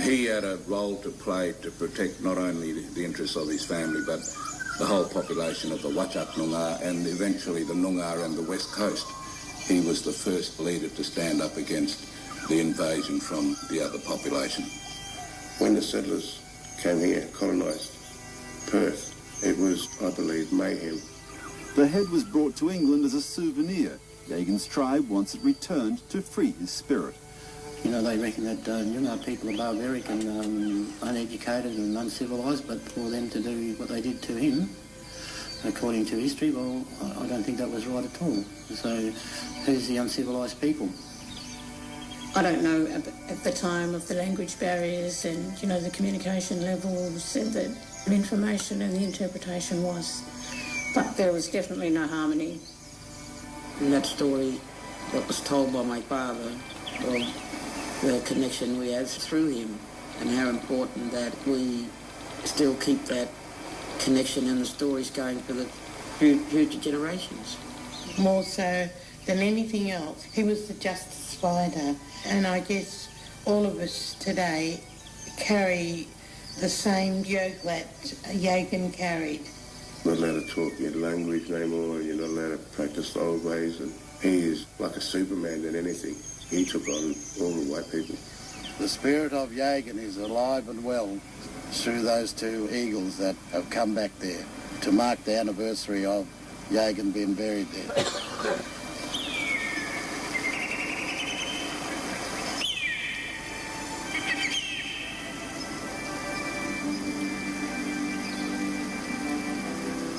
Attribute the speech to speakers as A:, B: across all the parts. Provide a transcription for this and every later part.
A: He had a role to play to protect not only the interests of his family, but the whole population of the Whadjuk Noongar and eventually the Noongar and the West Coast. He was the first leader to stand up against the invasion from the other population.
B: When the settlers came here, colonised Perth, it was, I believe, mayhem.
C: The head was brought to England as a souvenir. Yagin's tribe wants it returned to free his spirit.
D: You know, they reckon that Noongar people are barbaric and uneducated and uncivilised, but for them to do what they did to him, according to history, well, I don't think that was right at all. So, who's the uncivilised people?
E: I don't know at the time of the language barriers and, you know, the communication levels and the information and the interpretation was. But there was definitely no harmony.
F: And that story that was told by my father, of the connection we have through him and how important that we still keep that connection and the stories going for the future generations.
G: More so than anything else, he was the justice fighter. And I guess all of us today carry the same yoke that Yagin carried.
B: You're not allowed to talk your language anymore, you're not allowed to practice the old ways, and he is like a Superman than anything. He took on all the white people.
H: The spirit of Yagin is alive and well through those two eagles that have come back there to mark the anniversary of Yagin being buried there.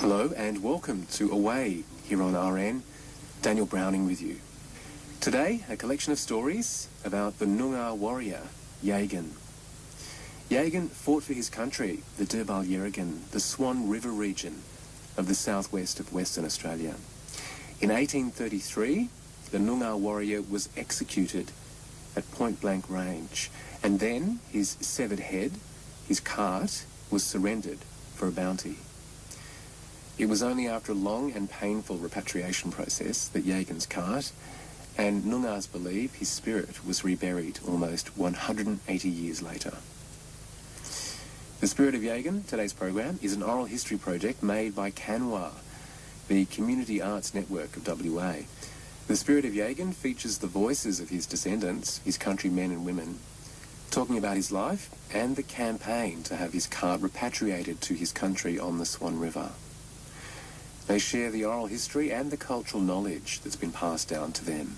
I: Hello and welcome to Awaye here on RN. Daniel Browning with you. Today, a collection of stories about the Noongar warrior, Yagin. Yagin fought for his country, the Durbal Yerrigan, the Swan River region of the southwest of Western Australia. In 1833, the Noongar warrior was executed at point-blank range, and then his severed head, his cart, was surrendered for a bounty. It was only after a long and painful repatriation process that Yagin's cart, and Noongars believe his spirit, was reburied almost 180 years later. The Spirit of Yagin, today's program, is an oral history project made by Canwa, the Community Arts Network of WA. The Spirit of Yagin features the voices of his descendants, his countrymen and women, talking about his life and the campaign to have his cart repatriated to his country on the Swan River. They share the oral history and the cultural knowledge that's been passed down to them.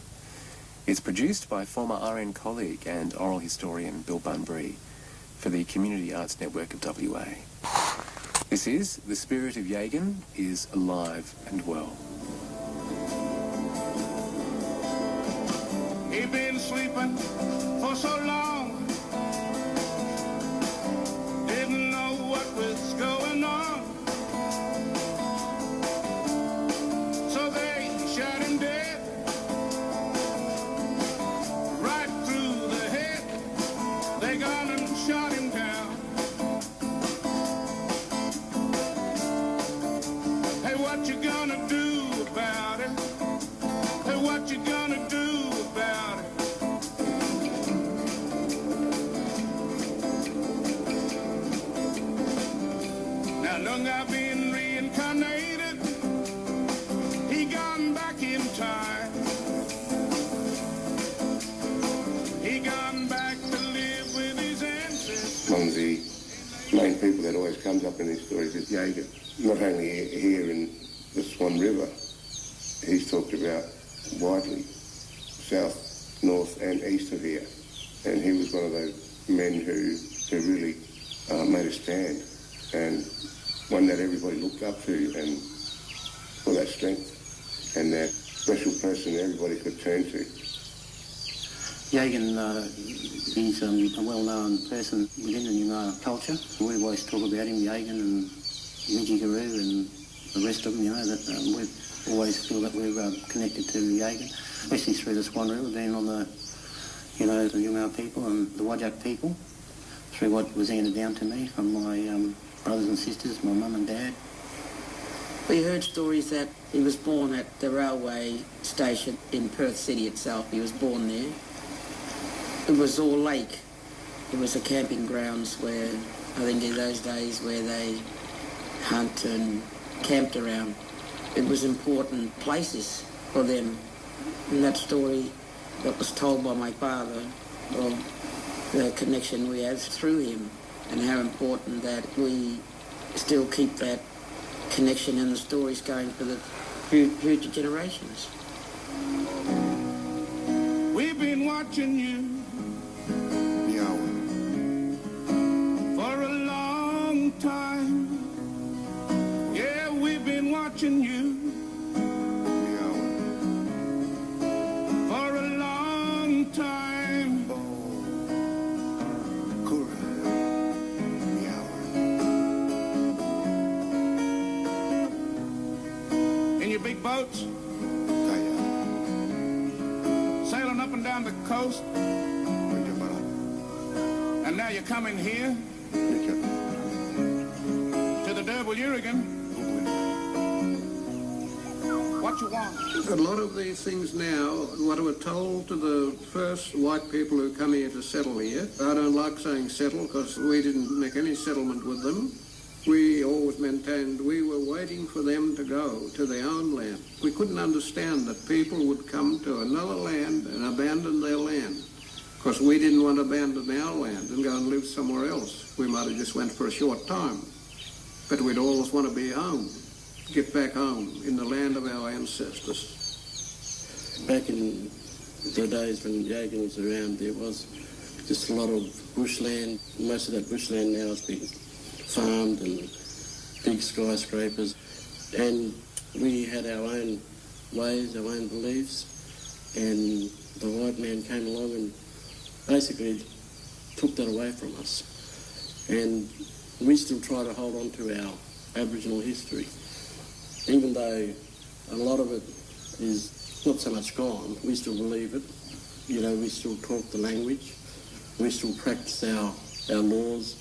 I: It's produced by former RN colleague and oral historian Bill Bunbury for the Community Arts Network of WA. This is The Spirit of Yagin is Alive and Well.
J: He'd been sleeping for so long, didn't know what was going on. So they shot him dead, right through the head. They gone and shot him down. Hey, what you gonna do about it? Hey, what you gonna do about it? Now, Noongar being reincarnated, he gone back in time. He gone back to live with his ancestors.
B: One of the main people that always comes up in these stories is Yagin. Not only here in the Swan River, he's talked about widely, south, north and east of here. And he was one of those men who really made a stand, and one that everybody looked up to, and for that strength and that special person everybody could turn to.
D: Yagin, he's a well-known person within the Noongar culture. We always talk about him, Yagin and Mijigaroo and the rest of them, you know, that we always feel that we're connected to Yagin, especially through the Swan River, being on the, you know, the Noongar people and the Whadjuk people, through what was handed down to me from my brothers and sisters, my mum and dad.
F: We heard stories that he was born at the railway station in Perth City itself. He was born there. It was all lake. It was a camping grounds where, I think in those days, where they hunt and camped around. It was important places for them. And that story that was told by my father, of the connection we have through him, and how important that we still keep that connection and the stories going for the future generations.
J: We've been watching you for a long time. Yeah, we've been watching you for a long time. In your big boats, sailing up and down the coast, and now you're coming here to the Derby Yagin. What you want?
K: A lot of these things now, what were told to the first white people who come here to settle here, I don't like saying settle because we didn't make any settlement with them. We always maintained we were waiting for them to go to their own land. We couldn't understand that people would come to another land and abandon their land, because we didn't want to abandon our land and go and live somewhere else. We might have just went for a short time, but we'd always want to be home, get back home in the land of our ancestors.
D: Back in the days when Yagin was around, there was just a lot of bushland. Most of that bushland now has been farmed and big skyscrapers, and we had our own ways, our own beliefs, and the white man came along and basically took that away from us. And we still try to hold on to our Aboriginal history, even though a lot of it is not so much gone. We still believe it. You know, we still talk the language, we still practice our laws,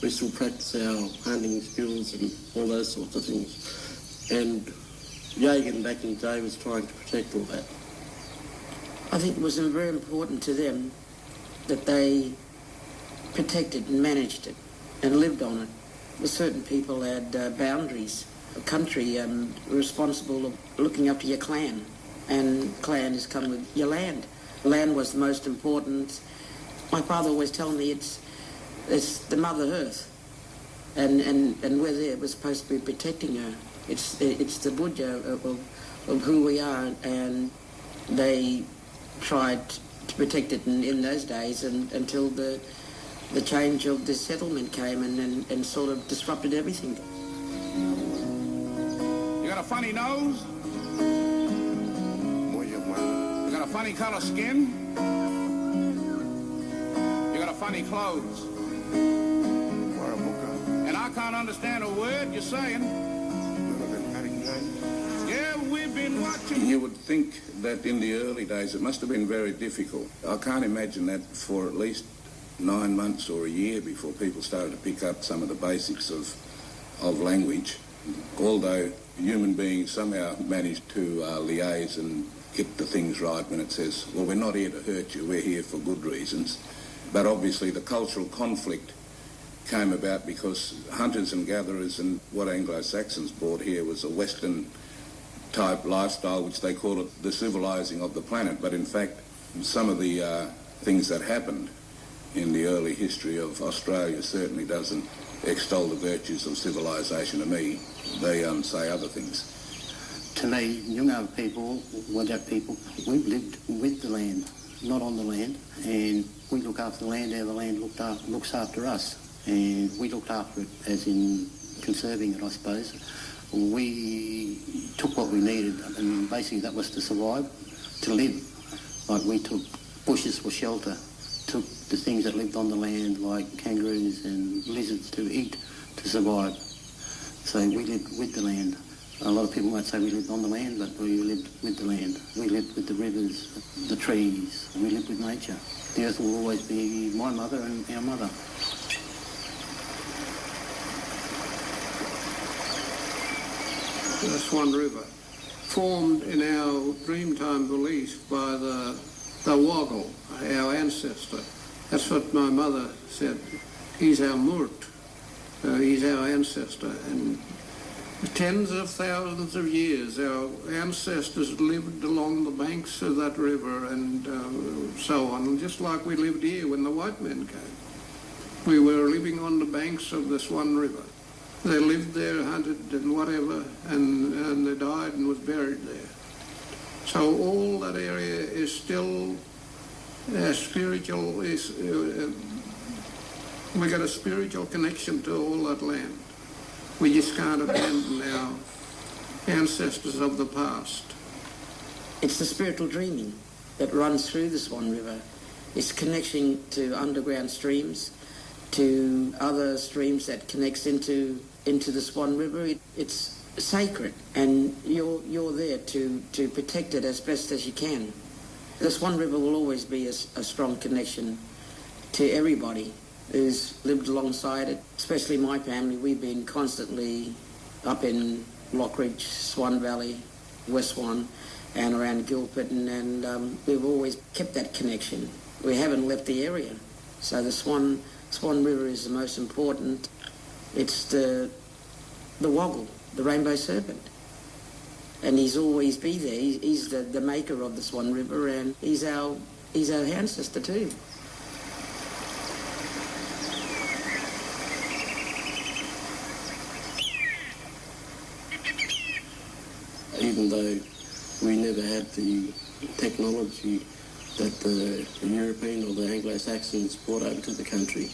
D: we still practice our hunting skills and all those sorts of things. And Yagin back in the day was trying to protect all that.
F: I think it was very important to them that they protected and managed it and lived on it. Well, certain people had boundaries. A country responsible of looking up to your clan, and clan has come with your land. Land was the most important. My father always told me it's the Mother Earth, and we're there. We're supposed to be protecting her. It's the Buddha of who we are, and they tried to protect it in those days, and until the change of the settlement came and sort of disrupted everything.
J: You got a funny nose? You got a funny color skin? You got a funny clothes? And I can't understand a word you're saying. Yeah, we've been watching.
A: You would think that in the early days it must have been very difficult. I can't imagine that for at least 9 months or a year before people started to pick up some of the basics of language, although human beings somehow managed to liaise and get the things right when it says, well, we're not here to hurt you, we're here for good reasons. But obviously the cultural conflict came about because hunters and gatherers and what Anglo-Saxons brought here was a Western type lifestyle, which they call it the civilising of the planet. But in fact, some of the things that happened in the early history of Australia certainly doesn't extol the virtues of civilisation to me. They say other things.
D: To me, Noongar people, Wajak people, we've lived with the land, not on the land, and we look after the land how the land looks after us, and we looked after it as in conserving it, I suppose. We took what we needed, and basically that was to survive, to live. Like we took bushes for shelter, took the things that lived on the land, like kangaroos and lizards, to eat, to survive. So we lived with the land. A lot of people might say we lived on the land, but we lived with the land. We lived with the rivers, the trees. We lived with nature. The earth will always be my mother and our mother.
K: The Swan River, formed in our Dreamtime belief by the Woggle, our ancestor, That's what my mother said. He's our Murt. He's our ancestor. And tens of thousands of years, our ancestors lived along the banks of that river and so on, just like we lived here when the white men came. We were living on the banks of this one river. They lived there, hunted and whatever, and they died and was buried there. So all that area is still spiritual. We got a spiritual connection to all that land. We just can't abandon our ancestors of the past.
F: It's the spiritual dreaming that runs through the Swan River. It's connection to underground streams, to other streams that connects into the Swan River. It's sacred, and you're there to protect it as best as you can. The Swan River will always be a strong connection to everybody who's lived alongside it, especially my family. We've been constantly up in Lockridge, Swan Valley, West Swan, and around Gilpin, and we've always kept that connection. We haven't left the area. So the Swan River is the most important. It's the Woggle, the rainbow serpent. And he's always be there. He's the maker of the Swan River, and he's our ancestor too.
L: Even though we never had the technology that the European or the Anglo-Saxons brought over to the country,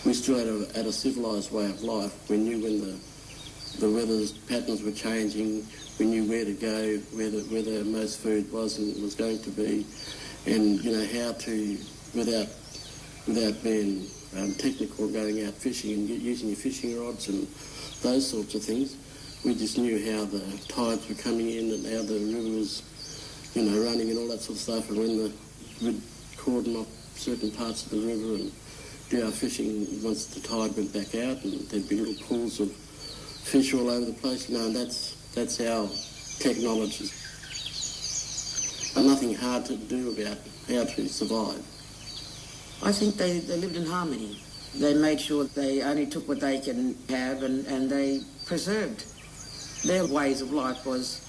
L: we still had a civilised way of life. We knew when the weather patterns were changing, we knew where to go, where the most food was and was going to be, and how to, without being technical, going out fishing and using your fishing rods and those sorts of things. We just knew how the tides were coming in and how the river was, running and all that sort of stuff. And when we'd cordon off certain parts of the river and do our fishing once the tide went back out, and there'd be little pools of fish all over the place. And that's our technology. And nothing hard to do about how to survive.
F: I think they lived in harmony. They made sure they only took what they can have, and they preserved. Their ways of life was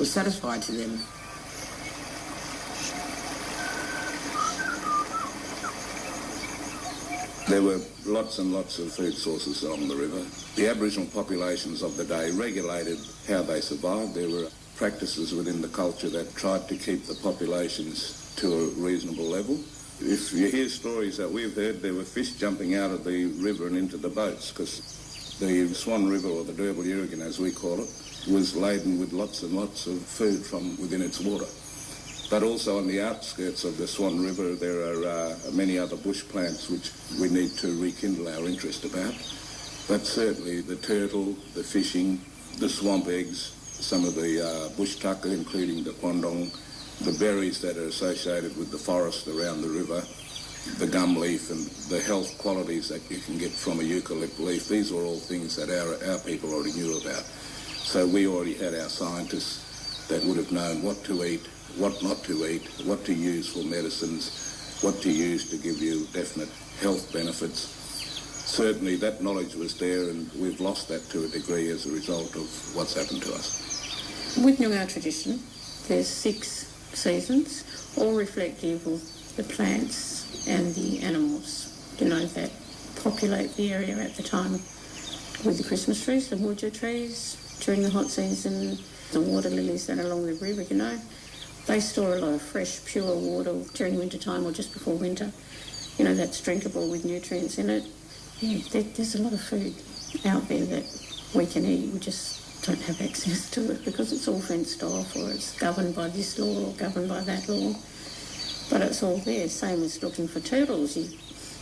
F: satisfied to them.
A: There were lots and lots of food sources along the river. The Aboriginal populations of the day regulated how they survived. There were practices within the culture that tried to keep the populations to a reasonable level. If you hear stories that we've heard, there were fish jumping out of the river and into the boats, because the Swan River, or the Yagin as we call it, was laden with lots and lots of food from within its water. But also on the outskirts of the Swan River, there are many other bush plants which we need to rekindle our interest about. But certainly the turtle, the fishing, the swamp eggs, some of the bush tucker, including the quandong, the berries that are associated with the forest around the river, the gum leaf and the health qualities that you can get from a eucalypt leaf. These are all things that our people already knew about. So we already had our scientists that would have known what to eat, what not to eat, what to use for medicines, what to use to give you definite health benefits. Certainly that knowledge was there, and we've lost that to a degree as a result of what's happened to us.
E: With Noongar tradition, there's 6 seasons, all reflective of the plants and the animals, that populate the area at the time. With the Christmas trees, the woodja trees, during the hot season, the water lilies that are along the river, they store a lot of fresh, pure water during winter time or just before winter. That's drinkable with nutrients in it. Yeah, there's a lot of food out there that we can eat. We just don't have access to it because it's all fenced off, or it's governed by this law or governed by that law. But it's all there. Same as looking for turtles. You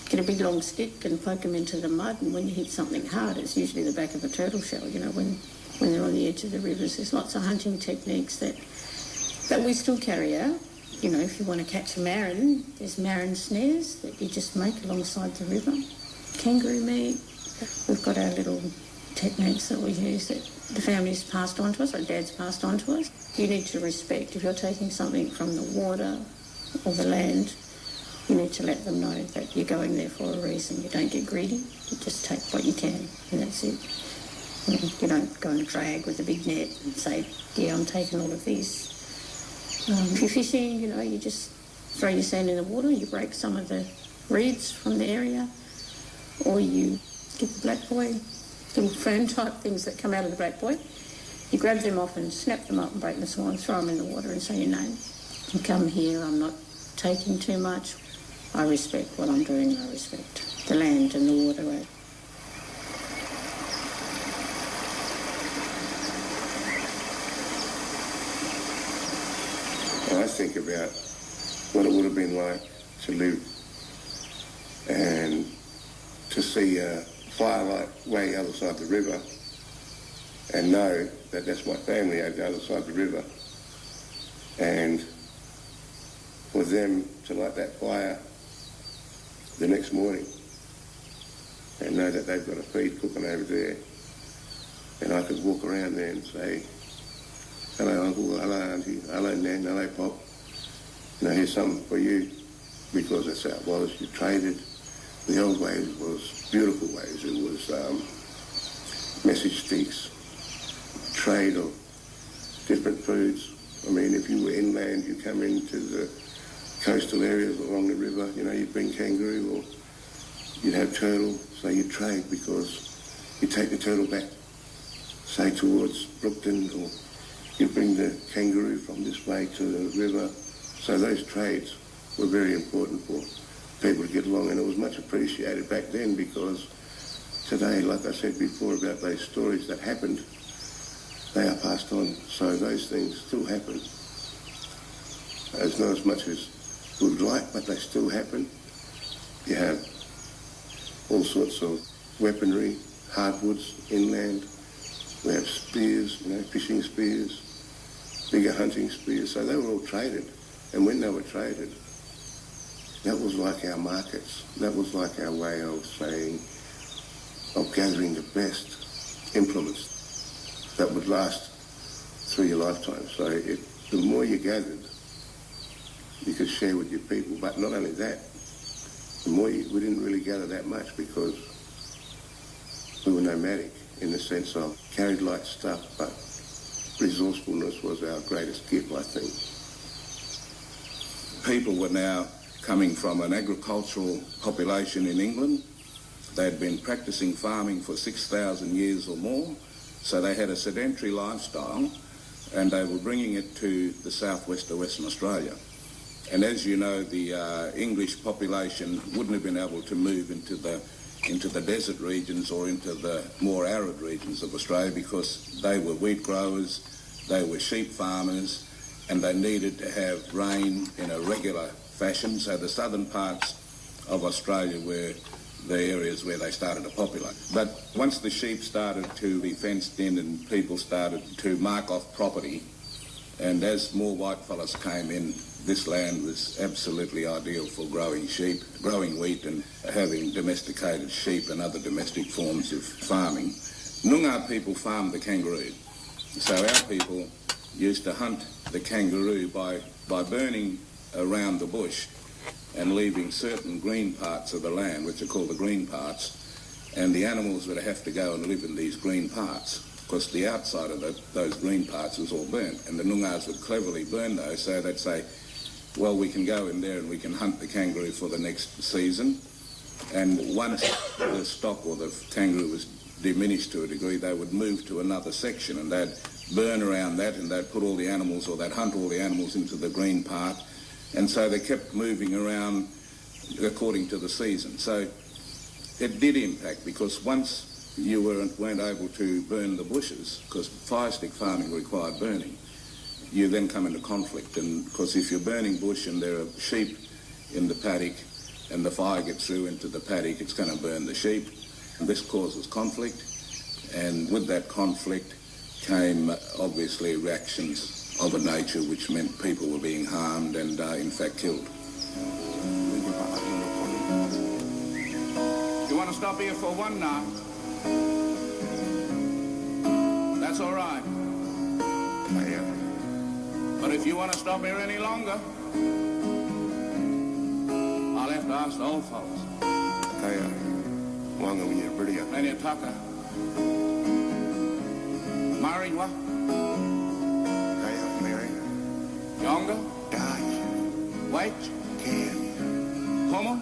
E: get a big long stick and poke them into the mud, and when you hit something hard, it's usually the back of a turtle shell, when they're on the edge of the rivers. There's lots of hunting techniques that we still carry out. If you want to catch a marron, there's marron snares that you just make alongside the river. Kangaroo meat. We've got our little techniques that we use that the family's passed on to us, or Dad's passed on to us. You need to respect, if you're taking something from the water or the land You need to let them know that you're going there for a reason. You don't get greedy. You just take what you can, and that's it. You don't go and drag with a big net and say, yeah, I'm taking all of these. If you're fishing, you just throw your sand in the water, you break some of the reeds from the area, or you get the black buoy, little fern type things that come out of the black buoy. You grab them off and snap them up and break them small and throw them in the water and say your name. You come here, I'm not taking too much. I respect what I'm doing, I respect the land and the waterway.
B: I think about what it would have been like to live and to see a firelight way the other side of the river and know that that's my family over the other side of the river, and for them to light that fire the next morning and know that they've got a feed cooking over there, and I could walk around there and say, hello uncle, hello auntie, hello nan, hello pop, here's something for you, because that's how it was. You traded. The old ways was beautiful ways. It was message sticks, trade of different foods. I mean, if you were inland, you come into the coastal areas along the river, you'd bring kangaroo or you'd have turtle, so you'd trade because you'd take the turtle back, say towards Brookton, or you'd bring the kangaroo from this way to the river. So those trades were very important for people to get along, and it was much appreciated back then, because today, like I said before about those stories that happened, they are passed on. So those things still happen. It's not as much as we would like, but they still happen. You have all sorts of weaponry, hardwoods inland. We have spears, fishing spears, bigger hunting spears. So they were all traded. And when they were traded, that was like our markets. That was like our way of saying, of gathering the best implements that would last through your lifetime. So the more you gathered, you could share with your people. But not only that, we didn't really gather that much because we were nomadic in the sense of carried light stuff, but resourcefulness was our greatest gift, I think.
A: People were now coming from an agricultural population in England. They'd been practicing farming for 6,000 years or more, so they had a sedentary lifestyle, and they were bringing it to the southwest of Western Australia. And as you know, the English population wouldn't have been able to move into the desert regions or into the more arid regions of Australia, because they were wheat growers, they were sheep farmers, and they needed to have rain in a regular fashion. So the southern parts of Australia were the areas where they started to populate. But once the sheep started to be fenced in and people started to mark off property, and as more whitefellas came in, this land was absolutely ideal for growing sheep, growing wheat, and having domesticated sheep and other domestic forms of farming. Noongar people farmed the kangaroo. So our people used to hunt the kangaroo by burning around the bush and leaving certain green parts of the land, which are called the green parts, and the animals would have to go and live in these green parts, because the outside of those green parts was all burnt, and the Noongars would cleverly burn those, so they'd say, well, we can go in there and we can hunt the kangaroo for the next season, and once the stock or the kangaroo was diminished to a degree, they would move to another section, and they'd burn around that, and they'd put all the animals, or they'd hunt all the animals into the green part. And so they kept moving around according to the season. So it did impact, because once you weren't able to burn the bushes, because fire stick farming required burning, you then come into conflict. And because if you're burning bush and there are sheep in the paddock and the fire gets through into the paddock, it's going to burn the sheep. And this causes conflict. And with that conflict came obviously reactions of a nature which meant people were being harmed and in fact killed.
J: You want to stop here for one night? That's all right. But if you want to stop here any longer, nice old fellas.
B: Kaya, wanga wiya bria.
J: Many a tucker. Mari wa?
B: Kaya, Mary.
J: Younger?
B: Dodge.
J: White?
B: Can.
J: Homo?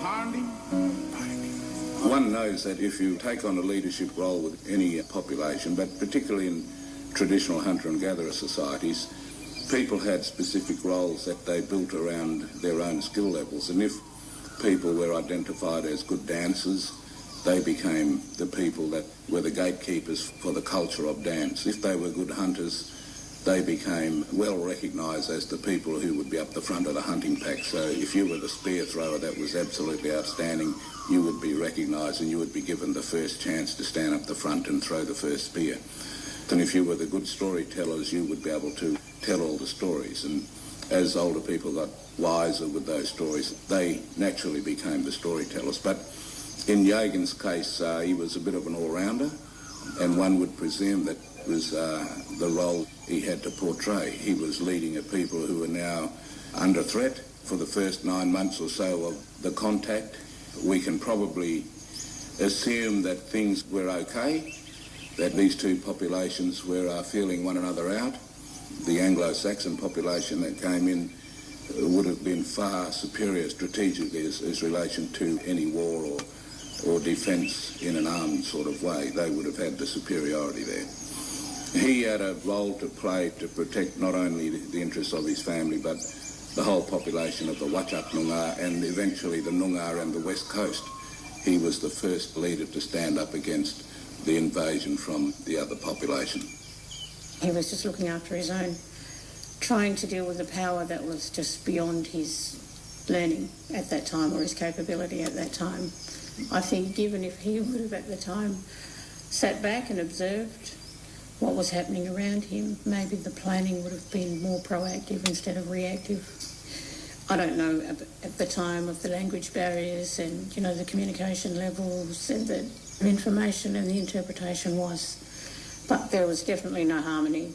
J: Hardy?
A: One knows that if you take on a leadership role with any population, but particularly in traditional hunter and gatherer societies, people had specific roles that they built around their own skill levels. And if people were identified as good dancers, they became the people that were the gatekeepers for the culture of dance. If they were good hunters, they became well recognised as the people who would be up the front of the hunting pack. So if you were the spear thrower that was absolutely outstanding, you would be recognised and you would be given the first chance to stand up the front and throw the first spear. And if you were the good storytellers, you would be able to tell all the stories. And as older people got wiser with those stories, they naturally became the storytellers. But in Yagin's case, he was a bit of an all-rounder, and one would presume that was the role he had to portray. He was leading a people who were now under threat for the first 9 months or so of the contact. We can probably assume that things were okay, that these two populations were feeling one another out. The Anglo-Saxon population that came in would have been far superior strategically as relation to any war or defence in an armed sort of way. They would have had the superiority there. He had a role to play to protect not only the interests of his family, but the whole population of the Whadjuk Noongar and eventually the Noongar and the West Coast. He was the first leader to stand up against the invasion from the other population.
E: He was just looking after his own, trying to deal with a power that was just beyond his learning at that time or his capability at that time. I think even if he would have at the time sat back and observed what was happening around him, maybe the planning would have been more proactive instead of reactive. I don't know at the time of the language barriers and, you know, the communication levels and the information and the interpretation was, but there was definitely no harmony.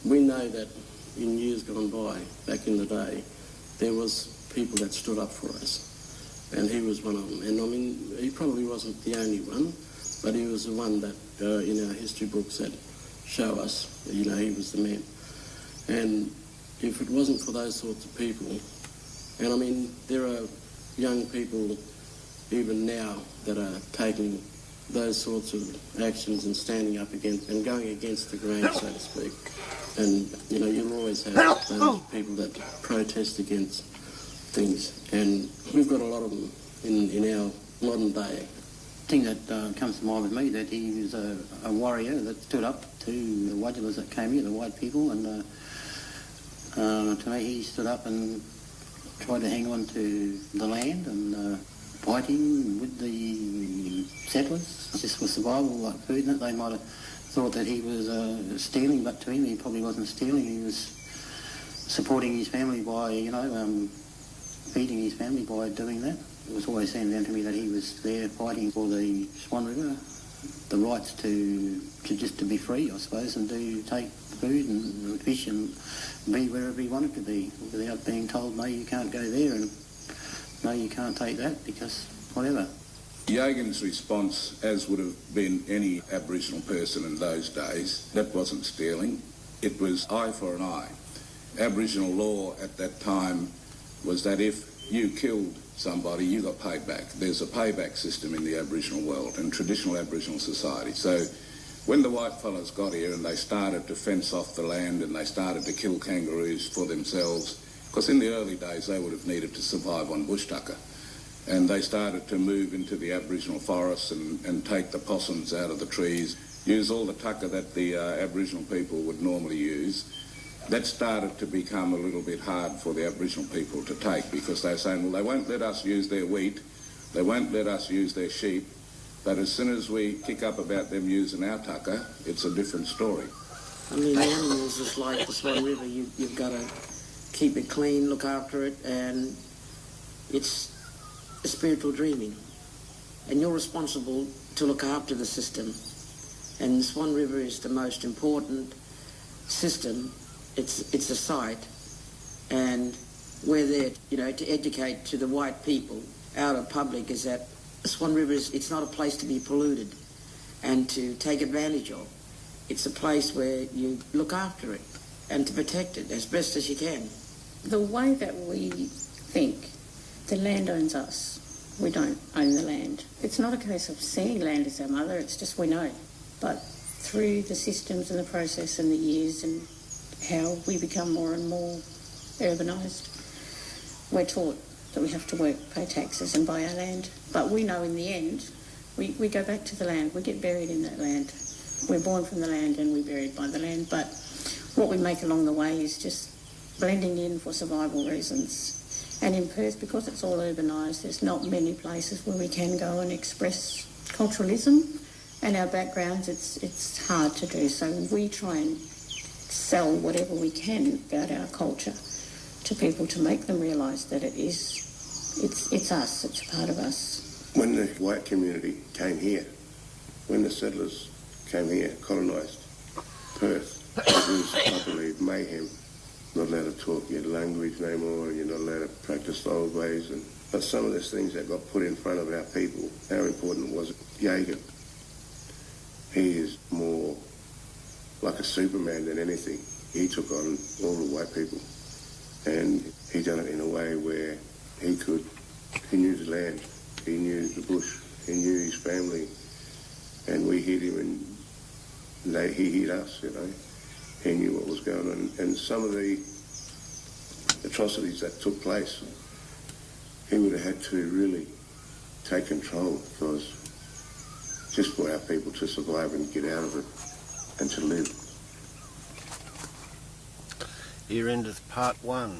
L: We know that in years gone by, back in the day, there was people that stood up for us, and he was one of them. And I mean, he probably wasn't the only one, but he was the one that in our history books that show us, you know, he was the man. And if it wasn't for those sorts of people, and I mean, there are young people even now that are taking those sorts of actions and standing up against and going against the grain, so to speak. And, you know, you'll always have those people that protest against things. And we've got a lot of them in our modern day.
D: The thing that comes to mind with me, that he was a warrior that stood up to the Wadjulas that came here, the white people, and to me he stood up and tried to hang on to the land and fighting with the settlers just for survival, like food and that. They might have thought that he was stealing, but to him he probably wasn't stealing. He was supporting his family by, you know, feeding his family by doing that. It was always seemed down to me that he was there fighting for the Swan River, the rights to just to be free, I suppose, and to take food and fish and be wherever he wanted to be, without being told, no, you can't go there, and no, you can't take that, because whatever.
A: Yagin's response, as would have been any Aboriginal person in those days, that wasn't stealing. It was eye for an eye. Aboriginal law at that time was that if you killed somebody, you got paid back. There's a payback system in the Aboriginal world and traditional Aboriginal society. So when the white fellas got here and they started to fence off the land and they started to kill kangaroos for themselves, because in the early days they would have needed to survive on bush tucker, and they started to move into the Aboriginal forests and take the possums out of the trees, use all the tucker that the Aboriginal people would normally use. That started to become a little bit hard for the Aboriginal people to take, because they're saying, well, they won't let us use their wheat, they won't let us use their sheep, but as soon as we kick up about them using our tucker, it's a different story.
F: I mean, the animals is like the Swan River. You've got to keep it clean, look after it, and it's a spiritual dreaming. And you're responsible to look after the system. And the Swan River is the most important system. It's a site, and we're there, to educate to the white people, our public, is that the Swan River it's not a place to be polluted and to take advantage of. It's a place where you look after it and to protect it as best as you can.
E: The way that we think, the land owns us. We don't own the land. It's not a case of seeing land as our mother, it's just we know. But through the systems and the process and the years and how we become more and more urbanised, we're taught that we have to work, pay taxes and buy our land. But we know in the end, we go back to the land, we get buried in that land. We're born from the land and we're buried by the land. But what we make along the way is just blending in for survival reasons. And in Perth, because it's all urbanised, there's not many places where we can go and express culturalism and our backgrounds. It's hard to do. So we try and sell whatever we can about our culture to people to make them realise that it's us, it's part of us.
B: When the white community came here, when the settlers came here, colonised Perth, it was, I believe, mayhem. Not allowed to talk your language no more, you're not allowed to practice the old ways. But some of those things that got put in front of our people, how important was it? Yagin, he is more like a Superman than anything. He took on all the white people. And he done it in a way where he knew the land, he knew the bush, he knew his family, and we hid him and he hid us, He knew what was going on. And some of the atrocities that took place, he would have had to really take control, because just for our people to survive and get out of it and to live.
M: Here endeth part 1